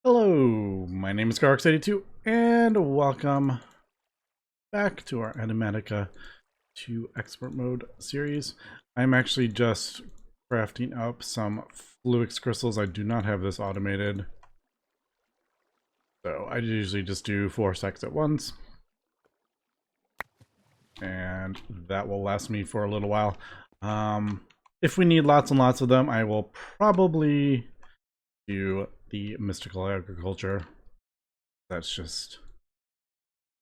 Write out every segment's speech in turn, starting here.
Hello, my name is Garx82, and welcome back to our Enigmatica 2 Expert Mode series. I'm actually just crafting up some Fluix crystals. I do not have this automated, so I usually just do 4 stacks at once, and that will last me for a little while. If we need lots and lots of them, I will probably do the mystical agriculture. That's just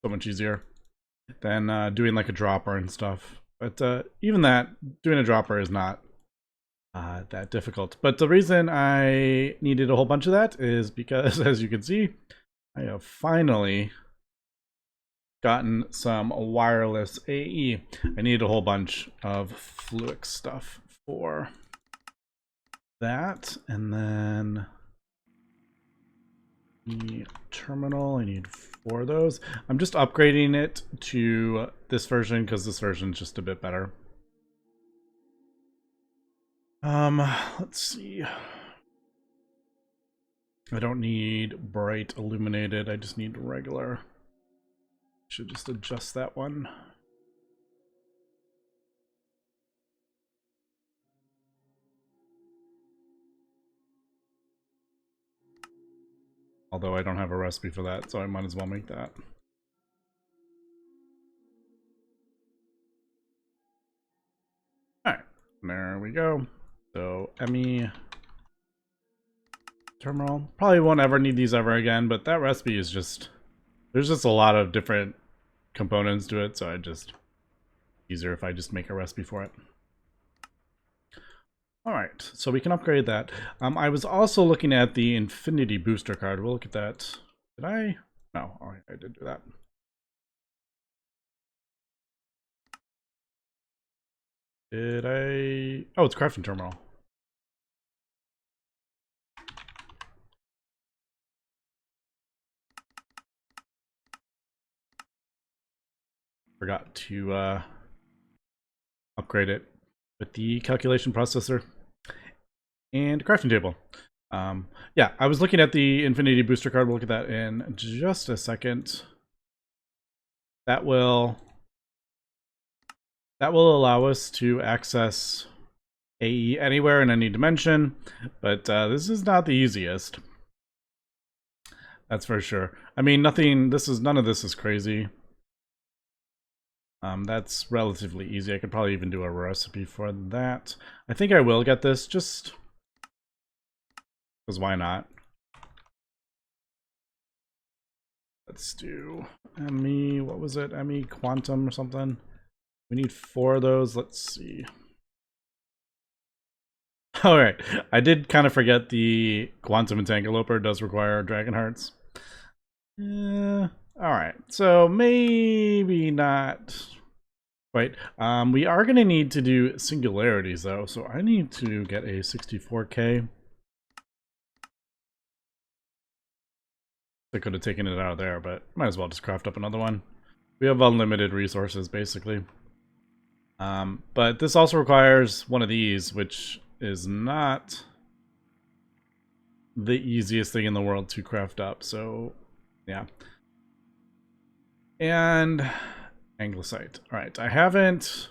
so much easier than doing like a dropper and stuff. But even that, doing a dropper is not that difficult. But the reason I needed a whole bunch of that is because, as you can see, I have finally gotten some wireless AE. I need a whole bunch of Fluix stuff for that, and then the terminal, I need 4 of those. I'm just upgrading it to this version because this version is just a bit better. Let's see. I don't need bright illuminated, I just need regular. Should just adjust that one. Although I don't have a recipe for that, so I might as well make that. Alright, there we go. So, ME terminal. Probably won't ever need these ever again, but that recipe is just... there's just a lot of different components to it, so I just... easier if I just make a recipe for it. Alright, so we can upgrade that. I was also looking at the Infinity Booster card. We'll look at that. Did I? No, alright, I did do that. Did I? Oh, it's crafting terminal. Forgot to upgrade it with the calculation processor and crafting table. Yeah, I was looking at the Infinity Booster card. We'll look at that in just a second. That will allow us to access AE anywhere in any dimension, but this is not the easiest. That's for sure. I mean, none of this is crazy. That's relatively easy. I could probably even do a recipe for that. I think I will get this, just because why not? Let's do ME, what was it? ME Quantum or something? We need 4 of those. Let's see. Alright, I did kind of forget the Quantum Entangloper does require Dragon Hearts. Alright, so maybe not quite. We are going to need to do singularities though, so I need to get a 64K. I could have taken it out of there, but might as well just craft up another one. We have unlimited resources basically. But this also requires one of these, which is not the easiest thing in the world to craft up, so yeah. And Anglicite. Alright, I haven't...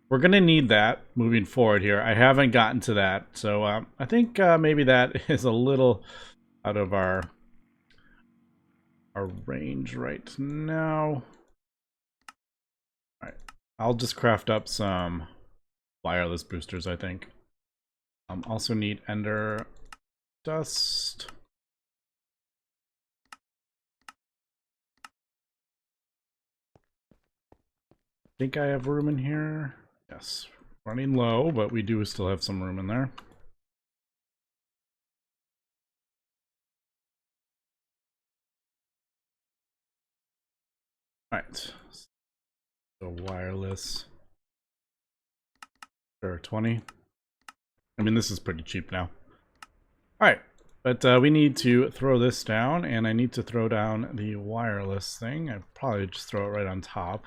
we're gonna need that moving forward here. I haven't gotten to that, so I think maybe that is a little out of our range right now. Alright, I'll just craft up some wireless boosters, I think. Also need ender dust. I think I have room in here. Yes, running low, but we do still have some room in there. Alright, so wireless. Sure, 20. I mean, this is pretty cheap now. Alright, but we need to throw this down, and I need to throw down the wireless thing. I'd probably just throw it right on top.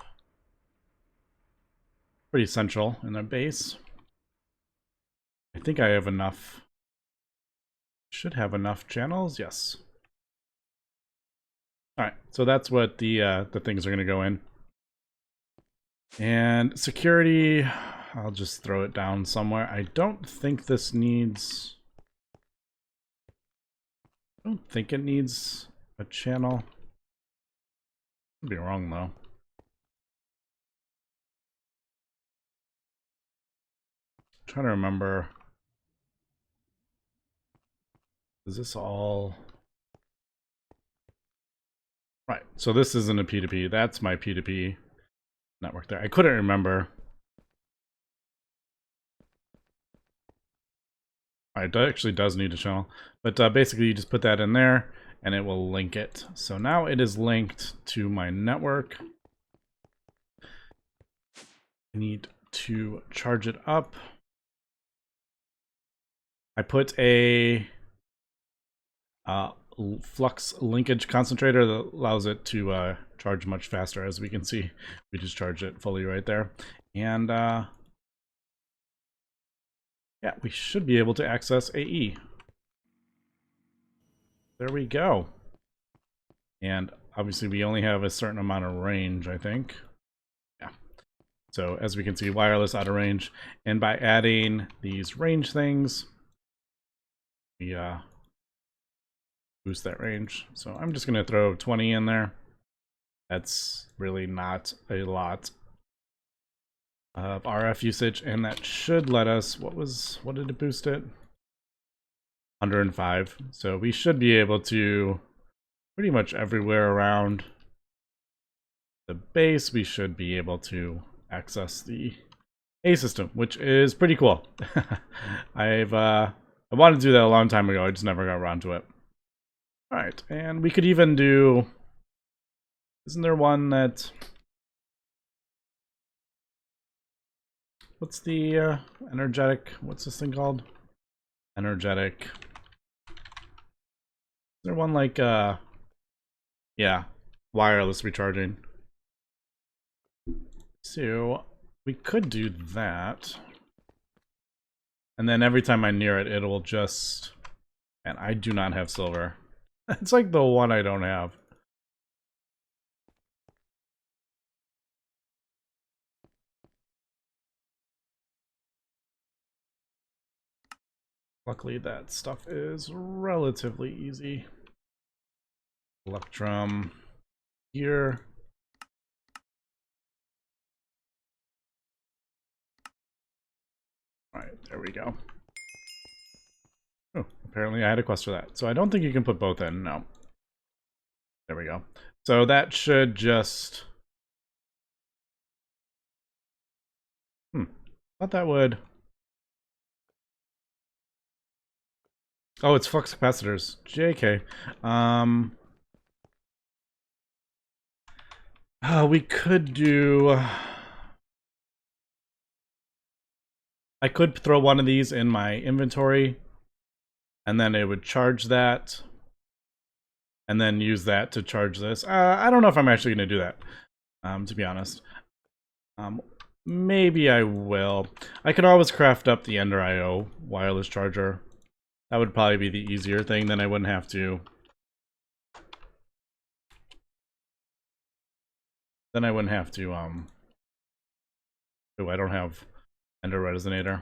Pretty central in their base. I think I have enough. should have enough channels. Yes. All right, so that's what the things are going to go in. And security, I'll just throw it down somewhere. I don't think this needs... I don't think it needs a channel. Could be wrong though. I'm trying to remember. Is this all... Right, so this isn't a P2P. That's my P2P network there. I couldn't remember. It actually does need a channel, but basically you just put that in there and it will link it. So now it is linked to my network. I need to charge it up. I put a flux linkage concentrator that allows it to charge much faster. As we can see, we just charged it fully right there. And yeah, we should be able to access AE. There we go. And obviously we only have a certain amount of range, I think. Yeah. So as we can see, wireless out of range. And by adding these range things, we boost that range. So I'm just going to throw 20 in there. That's really not a lot of RF usage, and that should let us, what did it boost it? 105. So we should be able to pretty much everywhere around the base, we should be able to access the A system, which is pretty cool. I wanted to do that a long time ago, I just never got around to it. Alright, and we could even do... Isn't there one that... What's the energetic... What's this thing called? Energetic... Is there one like, yeah, wireless recharging. So, we could do that. And then every time I near it, it will just... And I do not have silver. It's like the one I don't have. Luckily, that stuff is relatively easy. Electrum here. Alright, there we go. Oh, apparently I had a quest for that. So I don't think you can put both in, no. There we go. So that should just... Thought that would... Oh, it's flux capacitors. JK. We could do... I could throw one of these in my inventory, and then it would charge that, and then use that to charge this. I don't know if I'm actually going to do that, to be honest. Maybe I will. I could always craft up the Ender IO wireless charger. That would probably be the easier thing, then I wouldn't have to... Then I wouldn't have to, Oh, I don't have Ender Resonator.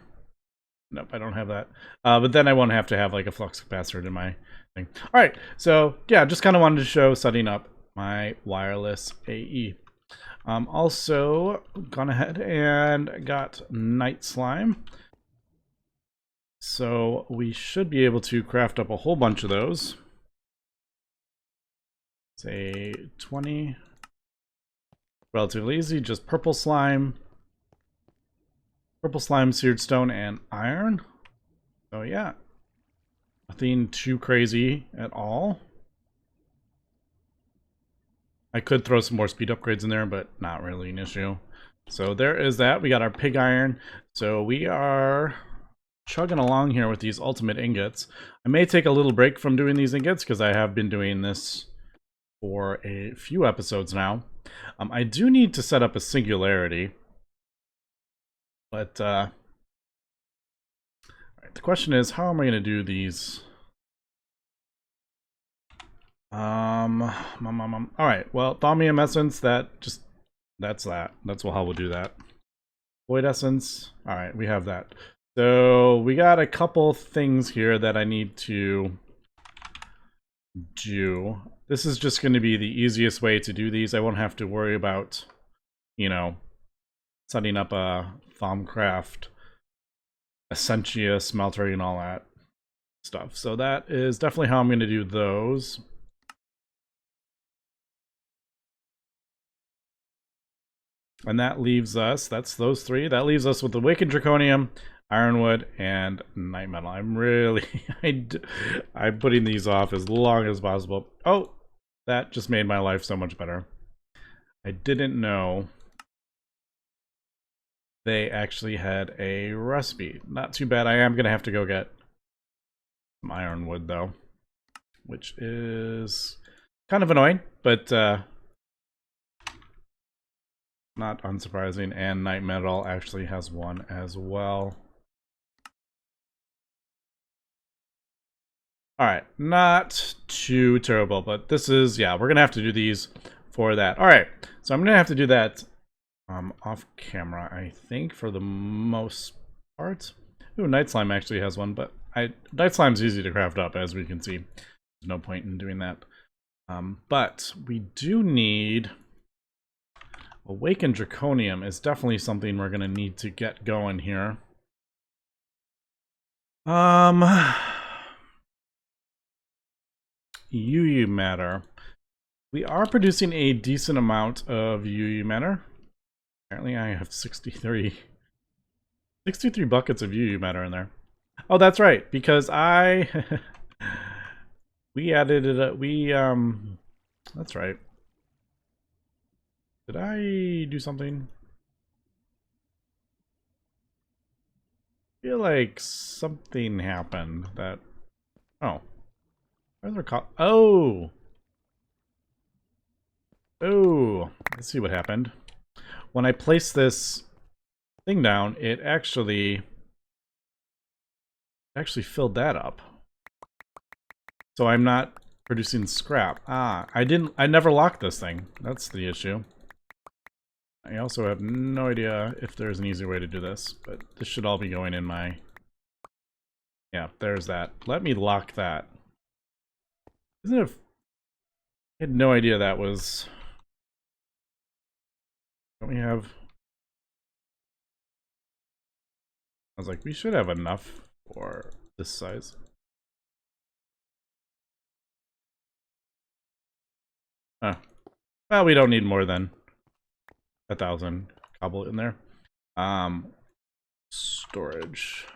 Nope, I don't have that. But then I won't have to have, like, a flux capacitor in my thing. Alright, so, yeah, just kind of wanted to show setting up my wireless AE. Also, gone ahead and got Night Slime. So we should be able to craft up a whole bunch of those. Say 20. Relatively easy, just purple slime, seared stone, and iron. So yeah, nothing too crazy at all. I could throw some more speed upgrades in there, but not really an issue. So there is that. We got our pig iron. So we are chugging along here with these ultimate ingots. I may take a little break from doing these ingots because I have been doing this for a few episodes now. I do need to set up a singularity, but all right, the question is, how am I going to do these All right. Well, Thaumium Essence, that's that. That's how we'll do that. Void Essence. All right, we have that. So we got a couple things here that I need to do. This is just going to be the easiest way to do these. I won't have to worry about, you know, setting up a Thaumcraft, Essentia, smelter, and all that stuff. So that is definitely how I'm going to do those. And that leaves us, that's those three. That leaves us with the Awakened Draconium, Ironwood, and Night Metal. I'm really, I'm putting these off as long as possible. Oh, that just made my life so much better. I didn't know they actually had a recipe. Not too bad. I am going to have to go get some Ironwood, though, which is kind of annoying, but not unsurprising. And Night Metal actually has one as well. Alright, not too terrible, but this is, yeah, we're going to have to do these for that. Alright, so I'm going to have to do that off camera, I think, for the most part. Ooh, Night Slime actually has one, but Night Slime's easy to craft up, as we can see. There's no point in doing that. But we do need... Awakened Draconium is definitely something we're going to need to get going here. UU matter. We are producing a decent amount of UU matter. Apparently I have 63 buckets of UU matter in there. Oh, that's right, because we added it up. That's right. Did I do something? I feel like something happened that... Oh. Oh! Oh! Let's see what happened. When I placed this thing down, it actually filled that up. So I'm not producing scrap. Ah, I never locked this thing. That's the issue. I also have no idea if there's an easy way to do this, but this should all be going in my... Yeah, there's that. Let me lock that. Isn't it... I had no idea that was... Don't we have... I was like, we should have enough for this size. Huh. Well, we don't need more than 1,000 cobble in there. Storage.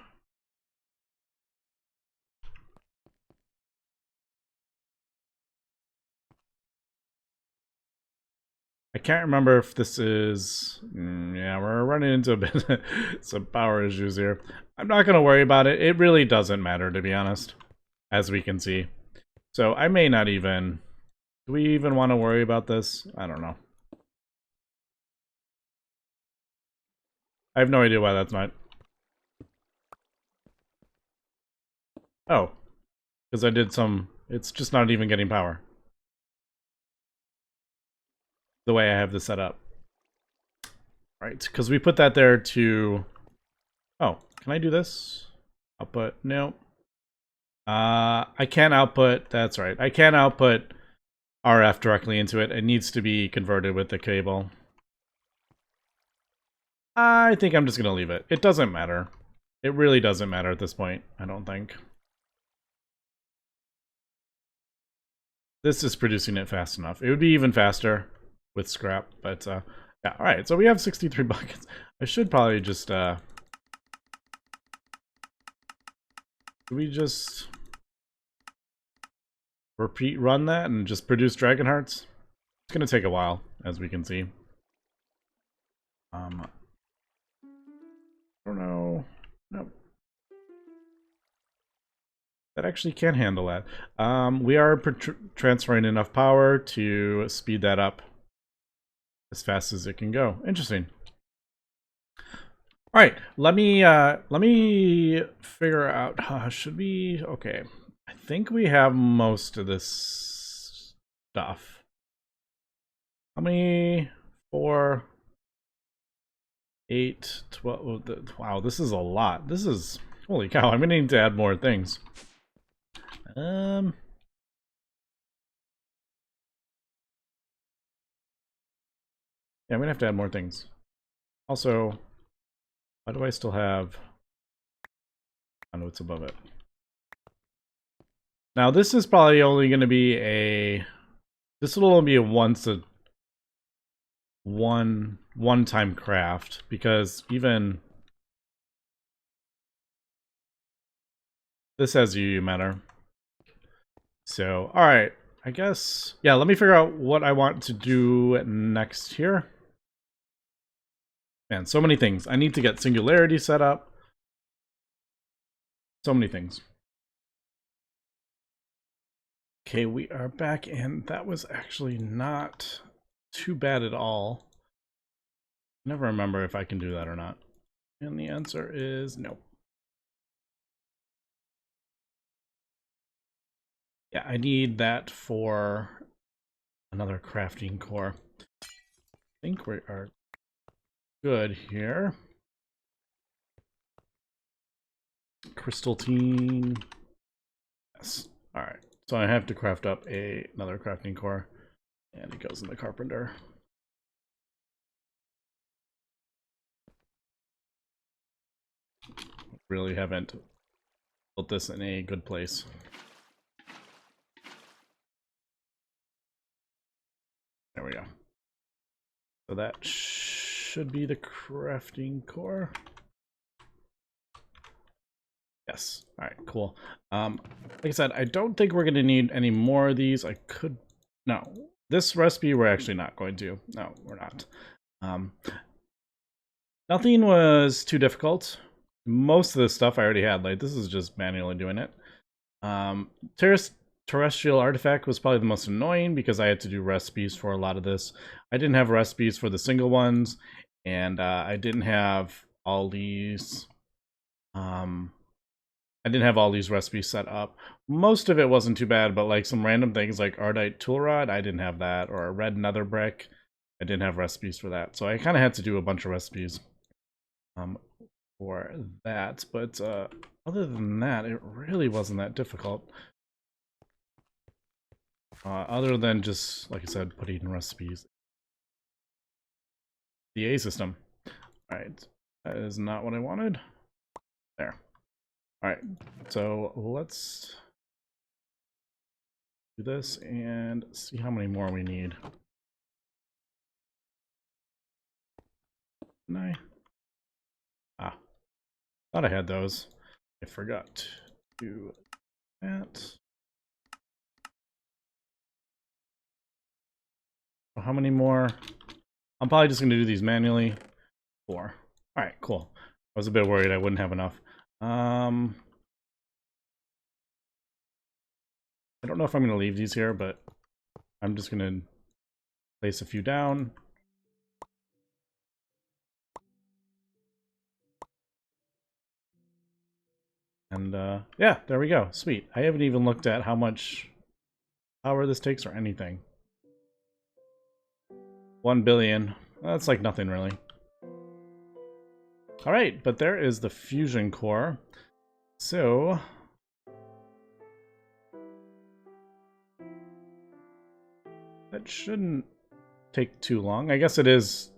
I can't remember if this is... yeah, we're running into a bit some power issues here. I'm not going to worry about it. It really doesn't matter, to be honest, as we can see. So I may not even... Do we even want to worry about this? I don't know. I have no idea why that's not... Oh. Because I did some... It's just not even getting power. The way I have this set up. Right, because we put that there to... Oh, can I do this? Output? No. I can't output... That's right. I can't output RF directly into it. It needs to be converted with the cable. I think I'm just going to leave it. It doesn't matter. It really doesn't matter at this point, I don't think. This is producing it fast enough. It would be even faster with scrap, but yeah, alright, so we have 63 buckets. I should probably just do we just run that and just produce dragon hearts? It's gonna take a while, as we can see. I don't know. Nope. That actually can handle that. We are transferring enough power to speed that up as fast as it can go. Interesting. All right, let me figure out. Should we? Okay, I think we have most of this stuff. How many? 4, 8, 12. Wow, this is a lot. This is, holy cow, I'm gonna need to add more things. Yeah, I'm gonna have to add more things. Also, why do I still have... I know it's above it. Now this is probably only gonna be a... This will only be a one-time craft, because even this has UU matter. So, alright, I guess, yeah, let me figure out what I want to do next here. Man, so many things. I need to get Singularity set up. So many things. Okay, we are back, and that was actually not too bad at all. Never remember if I can do that or not. And the answer is no. Yeah, I need that for another crafting core. I think we are good here. Crystal team. Yes. Alright. So I have to craft up another crafting core. And it goes in the carpenter. Really haven't built this in a good place. There we go. So that should be the crafting core. Yes. All right, cool. Like I said, I don't think we're going to need any more of these. I could... No. This recipe, we're actually not going to. No, we're not. Nothing was too difficult. Most of this stuff I already had. Like, this is just manually doing it. Terrestrial artifact was probably the most annoying because I had to do recipes for a lot of this. I didn't have recipes for the single ones, and I didn't have all these... I didn't have all these recipes set up. Most of it wasn't too bad, but like some random things like Ardite Tool Rod, I didn't have that, or a Red Nether Brick, I didn't have recipes for that. So I kind of had to do a bunch of recipes for that. But other than that, it really wasn't that difficult. Other than just, like I said, putting in recipes. The A system. Alright, that is not what I wanted. There. Alright, so let's do this and see how many more we need. Can I? Thought I had those. I forgot to do that. How many more? I'm probably just going to do these manually. 4. Alright, cool. I was a bit worried I wouldn't have enough. I don't know if I'm going to leave these here, but I'm just going to place a few down. And yeah, there we go. Sweet. I haven't even looked at how much power this takes or anything. 1 billion. That's like nothing really. Alright, but there is the fusion core. So that shouldn't take too long. I guess it is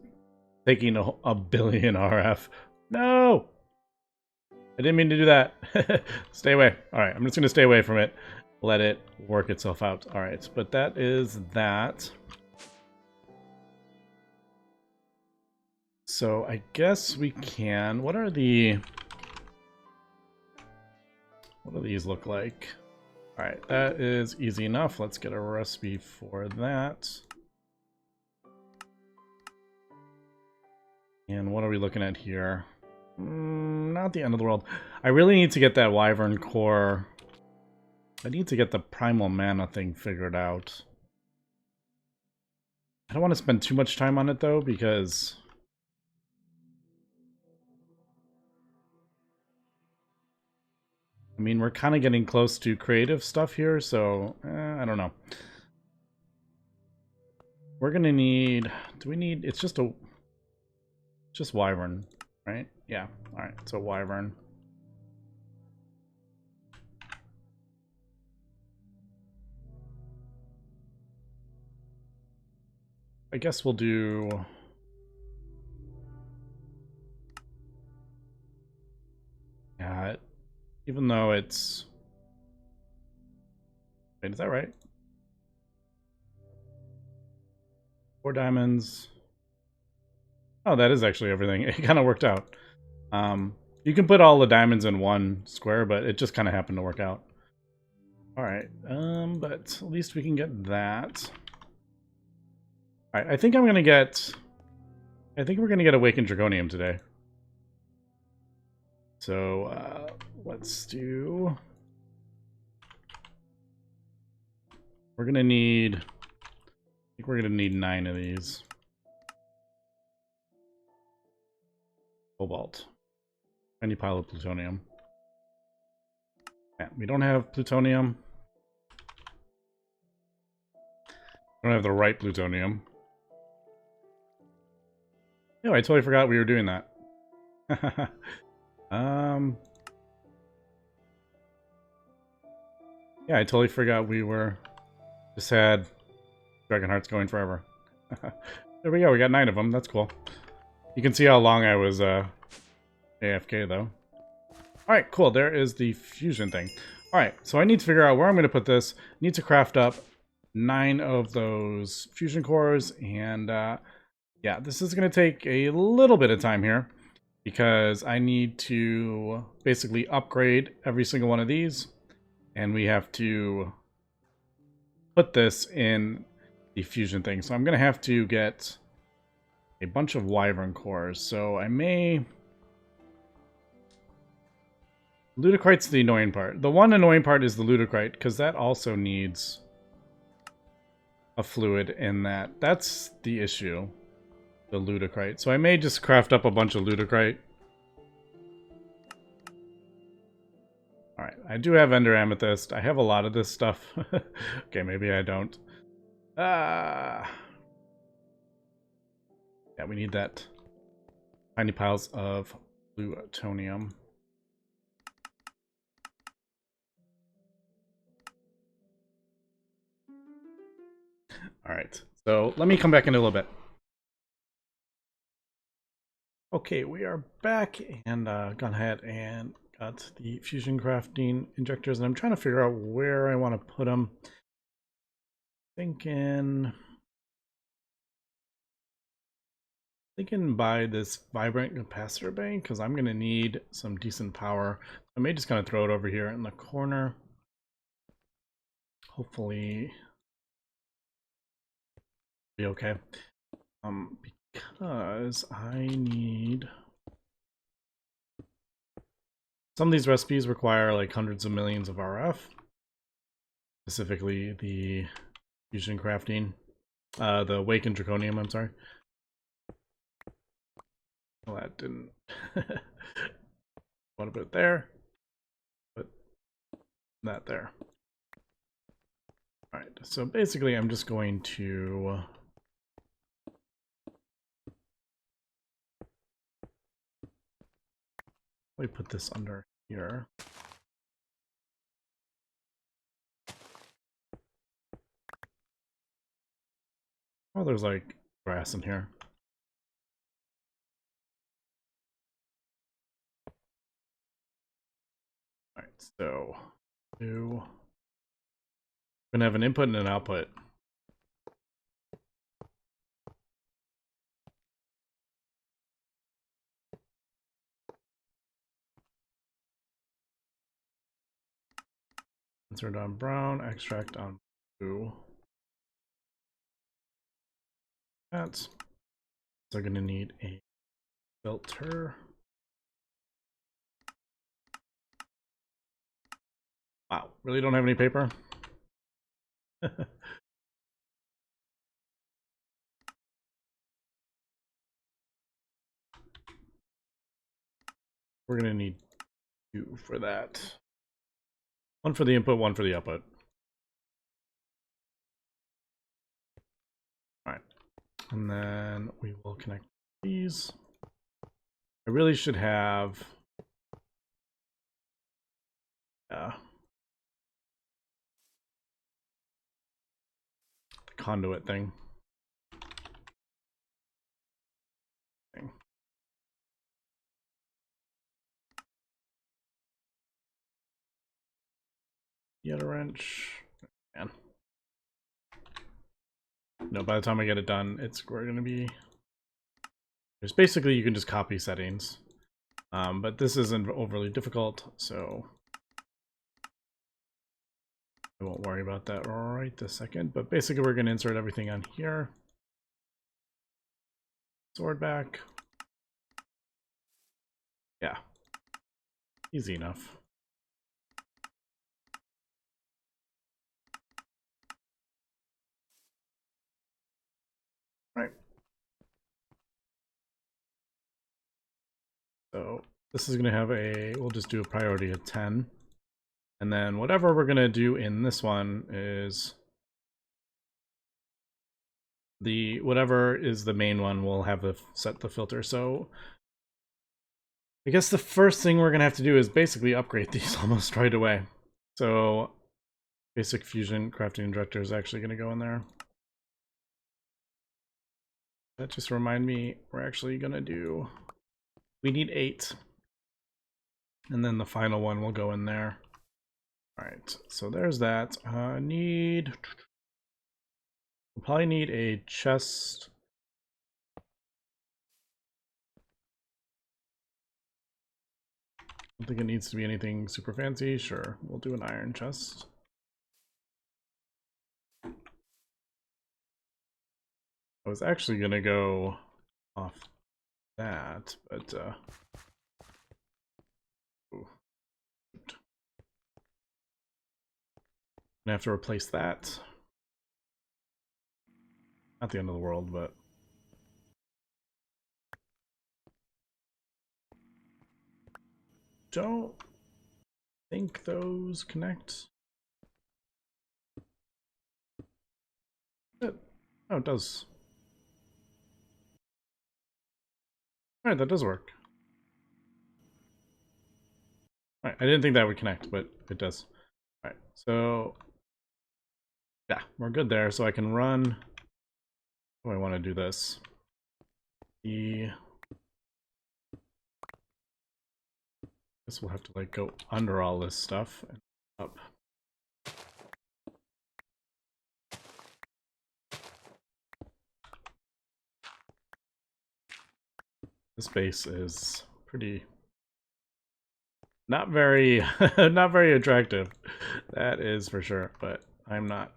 taking a billion RF. No! I didn't mean to do that. Stay away. Alright, I'm just going to stay away from it. Let it work itself out. Alright, but that is that. So I guess we can... What do these look like? Alright, that is easy enough. Let's get a recipe for that. And what are we looking at here? Not the end of the world. I really need to get that Wyvern core. I need to get the Primal Mana thing figured out. I don't want to spend too much time on it though, because... I mean, we're kind of getting close to creative stuff here, so I don't know. We're gonna need, do we need, it's just wyvern, right? Yeah, alright, so wyvern. I guess we'll do... Yeah, even though it's... Wait, is that right? 4 diamonds. Oh, that is actually everything. It kind of worked out. You can put all the diamonds in one square, but it just kind of happened to work out. Alright, but at least we can get that. Alright, I think I'm gonna get... I think we're gonna get Awakened Draconium today. So, let's do... We're gonna need... I think we're gonna need 9 of these. Cobalt. Any pile of plutonium. Yeah, we don't have plutonium. We don't have the right plutonium. Oh, I totally forgot we were doing that. Yeah, I totally forgot we were... Just had Dragon Hearts going forever. There we go, we got 9 of them, that's cool. You can see how long I was AFK though. Alright, cool, there is the fusion thing. Alright, so I need to figure out where I'm going to put this. I need to craft up 9 of those fusion cores, and yeah, this is going to take a little bit of time here, because I need to basically upgrade every single one of these, and we have to put this in the fusion thing. So I'm going to have to get a bunch of wyvern cores. So I may... Ludicrite's the annoying part. The one annoying part is the Ludicrite, because that also needs a fluid in that. That's the issue, the Ludicrite. So I may just craft up a bunch of Ludicrite. Alright, I do have Ender Amethyst. I have a lot of this stuff. Okay, maybe I don't. Yeah, we need that. Tiny piles of plutonium. Alright, so let me come back in a little bit. Okay, we are back and gone ahead and got the fusion crafting injectors, and I'm trying to figure out where I want to put them. Thinking buy this vibrant capacitor bank, because I'm going to need some decent power. I may just kind of throw it over here in the corner. Hopefully be okay. Because I need... Some of these recipes require like hundreds of millions of RF. Specifically the fusion crafting. The Awakened Draconium, I'm sorry. Well, that didn't... What about there? Put that there. Alright, so basically I'm just going to... Let me put this under here. Oh, there's like grass in here. Alright, so we're gonna have an input and an output. Insert on brown, extract on blue. That's so gonna need a filter. Wow, really don't have any paper? We're gonna need 2 for that. 1 for the input, 1 for the output. Alright, And then we will connect these. I really should have conduit thing. Get a wrench. Man. No, by the time I get it done, we're gonna be. There's basically you can just copy settings, but this isn't overly difficult, so I won't worry about that right this second. But basically, we're gonna insert everything on here. Sword back. Yeah, easy enough. Right. So this is going to have we'll just do a priority of 10. And then whatever we're going to do in this one is whatever is the main one, we'll have set the filter. So I guess the first thing we're going to have to do is basically upgrade these almost right away. So basic fusion crafting director is actually going to go in there. That just remind me, we're actually going to do, we need 8. And then the final one will go in there. All right, so there's that. We'll probably need a chest. I don't think it needs to be anything super fancy. Sure, we'll do an iron chest. I was actually gonna go off that, but I have to replace that. Not the end of the world, but don't think those connect. Oh, it does. Alright, that does work. Alright, I didn't think that would connect, but it does. Alright, so yeah, we're good there. So I can run. Oh, I want to do this. I guess we'll have to like go under all this stuff and up. This base is pretty not very not very attractive. That is for sure, but I'm not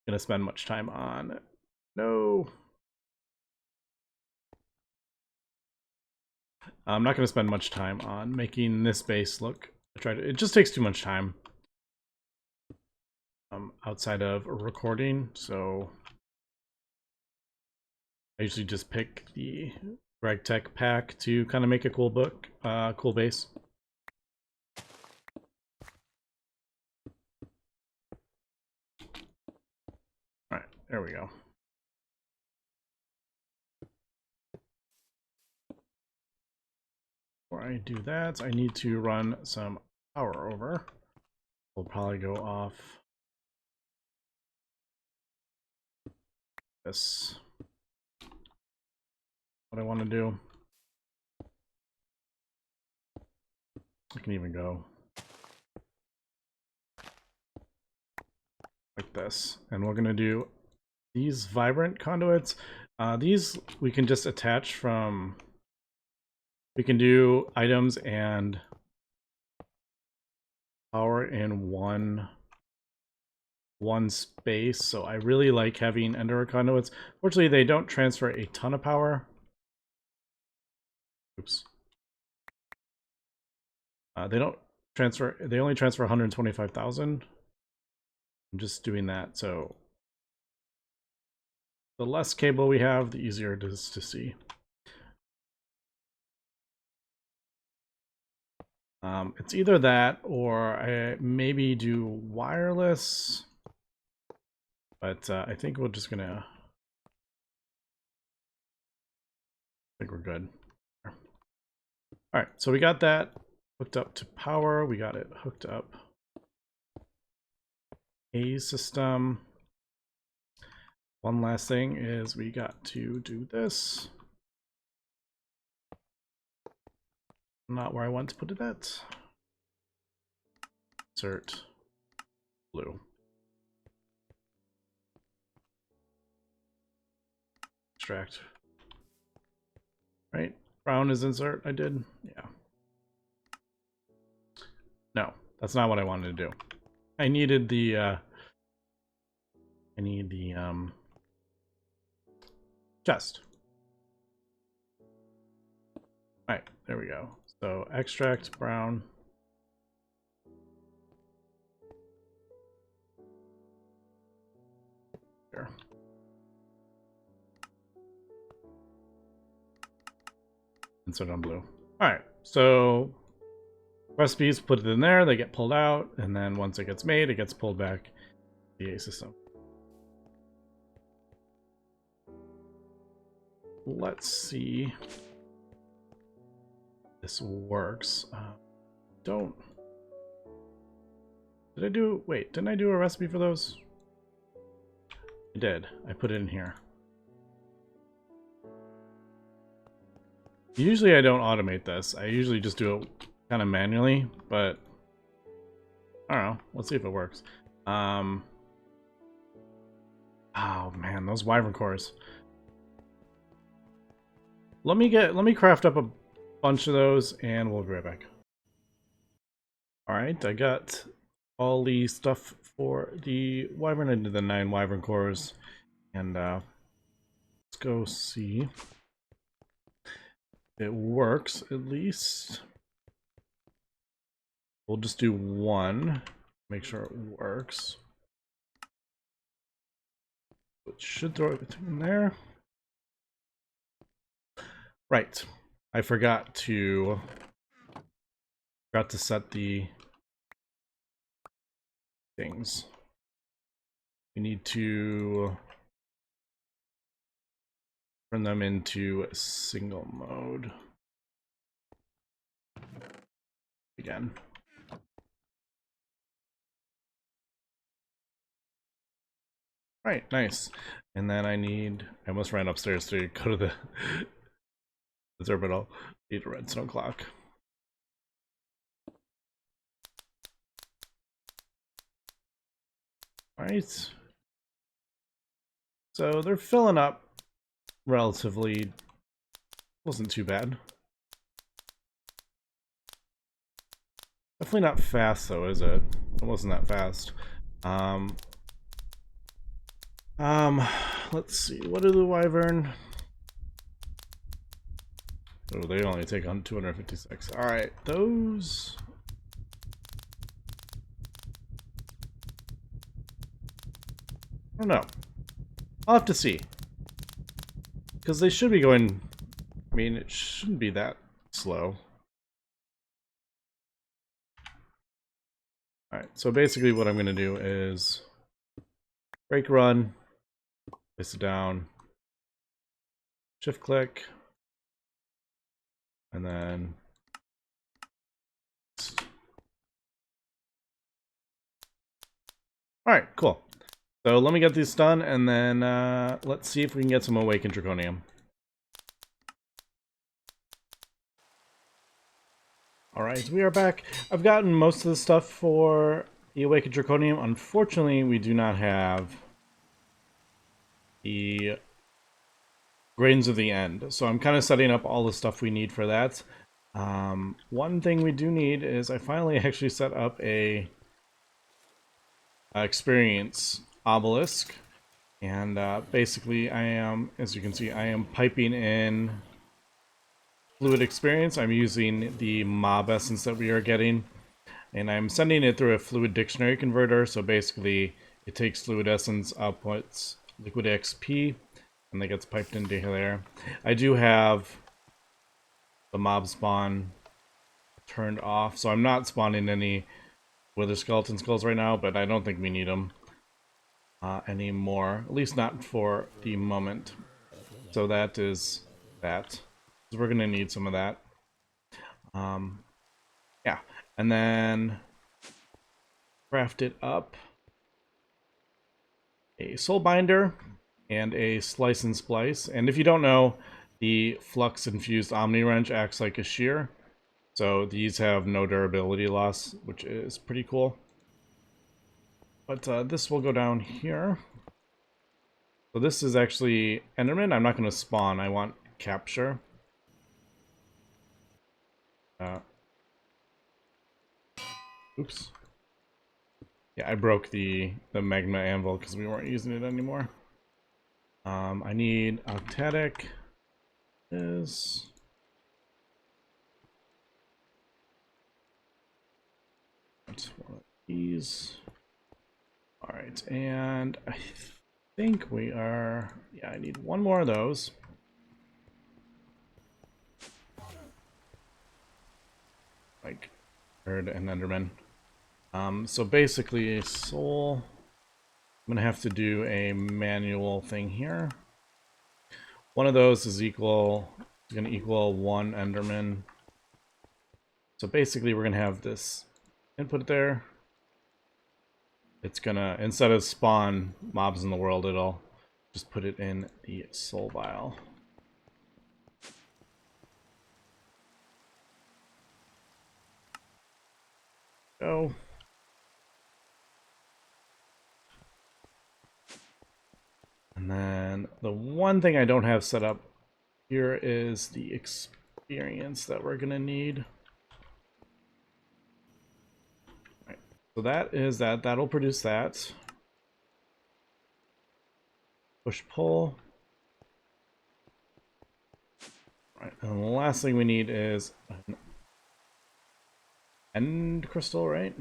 gonna spend much time on it. No. I'm not gonna spend much time on making this base look attractive. It just takes too much time. Outside of recording, so I usually just pick the RegTech pack to kind of make a cool cool base. All right, there we go. Before I do that, I need to run some power over. We'll probably go off this. What I want to do. I can even go like this. And we're going to do these vibrant conduits. These we can just attach from... We can do items and power in one space. So I really like having ender conduits. Fortunately, they don't transfer a ton of power. Oops. They don't transfer. They only transfer 125,000. I'm just doing that. So the less cable we have, the easier it is to see. It's either that or I maybe do wireless, but I think we're just gonna think we're good. Alright, so we got that hooked up to power. We got it hooked up. A system. One last thing is we got to do this. Not where I want to put it at. Insert blue. Extract. Right? Brown is insert. I did. Yeah. No, that's not what I wanted to do. I needed the chest. Alright, there we go. So extract brown. Here. Insert on blue. Alright, so recipes, put it in there, they get pulled out, and then once it gets made, it gets pulled back to the A system. Let's see if this works. Didn't I do a recipe for those? I did. I put it in here. Usually I don't automate this. I usually just do it kind of manually, but I don't know. Let's see if it works. Oh man, those wyvern cores. Let me craft up a bunch of those and we'll be right back. Alright, I got all the stuff for the wyvern. I did the 9 wyvern cores, and let's go see if it works at least. We'll just do 1, make sure it works. It should throw everything in there. Right, I forgot to set the things. We need to turn them into single mode again. Right, nice. And then I almost ran upstairs to go to the terminal. Need a redstone clock. Alright. So they're filling up relatively. Wasn't too bad. Definitely not fast though, is it? It wasn't that fast. Let's see. What are the wyvern? Oh, they only take on 256. Alright, those. I don't know. I'll have to see. Because they should be going. I mean, it shouldn't be that slow. Alright, so basically what I'm going to do is break run, place it down, shift click, and then alright, cool. So let me get these done, and then let's see if we can get some awakened Draconium. Alright, we are back. I've gotten most of the stuff for the awakened Draconium. Unfortunately, we do not have the grains of the end. So I'm kind of setting up all the stuff we need for that. One thing we do need is I finally actually set up a experience obelisk. And basically I am, as you can see, I am piping in fluid experience. I'm using the mob essence that we are getting, and I'm sending it through a fluid dictionary converter. So basically it takes fluid essence, outputs liquid XP, and that gets piped into there. I do have the mob spawn turned off, so I'm not spawning any wither skeleton skulls right now, but I don't think we need them anymore, at least not for the moment. So that is that. So we're gonna need some of that. Yeah, and then craft it up a soul binder and a slice and splice. And if you don't know, the flux infused omni wrench acts like a shear. So these have no durability loss, which is pretty cool. But this will go down here. So this is actually Enderman. I'm not going to spawn. I want capture. Oops. Yeah, I broke the magma anvil because we weren't using it anymore. I need octatic. Is that's one of these. All right, and I think we are. Yeah, I need one more of those. Like, heard an Enderman. So basically, soul. I'm gonna have to do a manual thing here. One of those is gonna equal one Enderman. So basically, we're gonna have this input there. It's gonna, instead of spawn mobs in the world, it'll just put it in the soul vial. Go. And then the one thing I don't have set up here is the experience that we're gonna need. Right. So that is that. That'll produce that. Push pull. Right. And the last thing we need is an end crystal, right?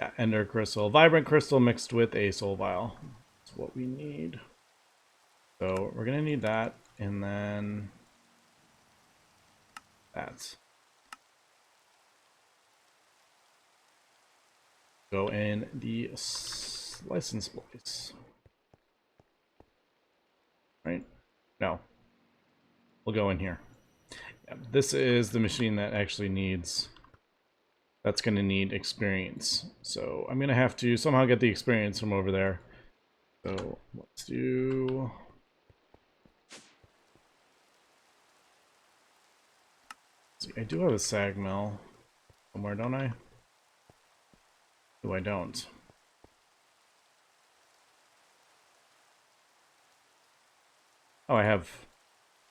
Yeah, ender crystal. Vibrant crystal mixed with a soul vial. That's what we need. So we're gonna need that, and then that. Go in the slice and splice. Right? No. We'll go in here. Yeah, this is the machine that actually needs... That's going to need experience. So I'm going to have to somehow get the experience from over there. So let's do... See, I do have a sag mill somewhere, don't I? No, I don't. Oh, I have.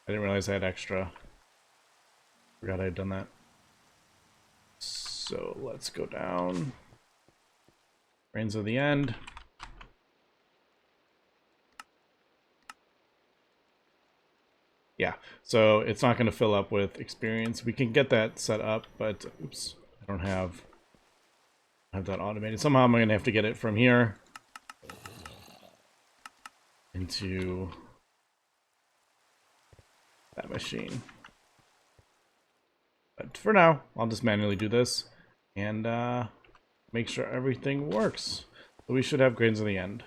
I didn't realize I had extra. Forgot I had done that. So let's go down. Brains of the end. Yeah, so it's not going to fill up with experience. We can get that set up, but oops, I don't have that automated. Somehow I'm going to have to get it from here into that machine. But for now, I'll just manually do this and make sure everything works. So we should have grains in the end.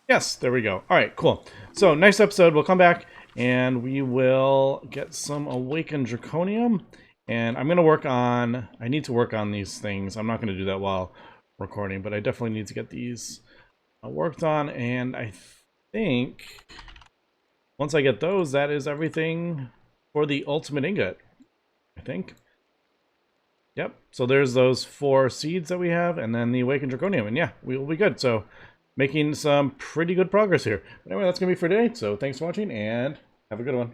Yes, there we go. All right, cool. So next episode, we'll come back and we will get some awakened Draconium. And I'm going to work on... I need to work on these things. I'm not going to do that while recording, but I definitely need to get these worked on. And I think once I get those, that is everything for the ultimate ingot. I think. Yep. So there's those 4 seeds that we have, and then the awakened Draconium, and yeah, we will be good. So making some pretty good progress here. But anyway, that's gonna be for today. So thanks for watching, and have a good one.